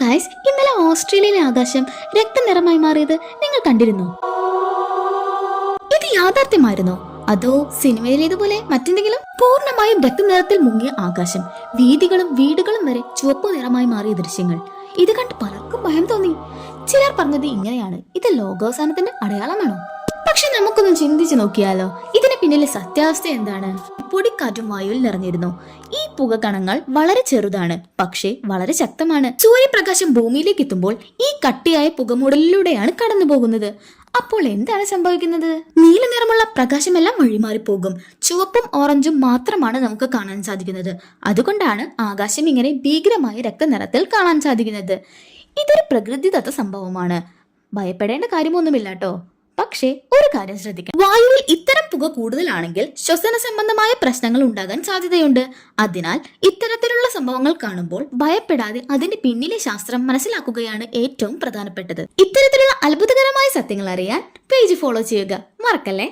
Guys, ഇന്നലെ ഓസ്ട്രേലിയയിലെ ആകാശം രക്തനിറമായി മാറിയത് നിങ്ങൾ കണ്ടിരുന്നോ? ഇത് യാഥാർത്ഥ്യമായിരുന്നോ, അതോ സിനിമയിലേതുപോലെ മറ്റെന്തെങ്കിലും? പൂർണ്ണമായും രക്തനിറത്തിൽ മുങ്ങിയ ആകാശം, വീതികളും വീടുകളും വരെ ചുവപ്പ് നിറമായി മാറിയ ദൃശ്യങ്ങൾ. ഇത് കണ്ട് പലർക്കും ഭയം തോന്നി. ചിലർ പറഞ്ഞത് ഇങ്ങനെയാണ്, ഇത് ലോകാവസാനത്തിന്റെ അടയാളമാണോ? പക്ഷെ നമുക്കൊന്നും ചിന്തിച്ചു നോക്കിയാലോ, ഇതിന് പിന്നിലെ സത്യാവസ്ഥ എന്താണ്? പൊടിക്കാറ്റും വായുവിൽ നിറഞ്ഞിരുന്നു. ഈ പുകകണങ്ങൾ വളരെ ചെറുതാണ്, പക്ഷേ വളരെ ശക്തമാണ്. സൂര്യപ്രകാശം ഭൂമിയിലേക്ക് എത്തുമ്പോൾ ഈ കട്ടിയായ പുകമൂടലിലൂടെയാണ് കടന്നു പോകുന്നത്. അപ്പോൾ എന്താണ് സംഭവിക്കുന്നത്? നീല നിറമുള്ള പ്രകാശമെല്ലാം വഴിമാറിപ്പോകും. ചുവപ്പും ഓറഞ്ചും മാത്രമാണ് നമുക്ക് കാണാൻ സാധിക്കുന്നത്. അതുകൊണ്ടാണ് ആകാശം ഇങ്ങനെ ഭീകരമായ രക്തനിറത്തിൽ കാണാൻ സാധിക്കുന്നത്. ഇതൊരു പ്രകൃതിദത്ത സംഭവമാണ്, ഭയപ്പെടേണ്ട കാര്യമൊന്നുമില്ല കേട്ടോ. പക്ഷേ ഒരു കാര്യം ശ്രദ്ധിക്കണം, വായുവിൽ ഇത്തരം പുക കൂടുതലാണെങ്കിൽ ശ്വസന സംബന്ധമായ പ്രശ്നങ്ങൾ ഉണ്ടാകാൻ സാധ്യതയുണ്ട്. അതിനാൽ ഇത്തരത്തിലുള്ള സംഭവങ്ങൾ കാണുമ്പോൾ ഭയപ്പെടാതെ അതിന്റെ പിന്നിലെ ശാസ്ത്രം മനസ്സിലാക്കുകയാണ് ഏറ്റവും പ്രധാനപ്പെട്ടത്. ഇത്തരത്തിലുള്ള അത്ഭുതകരമായ സത്യങ്ങൾ അറിയാൻ പേജ് ഫോളോ ചെയ്യുക മറക്കല്ലേ.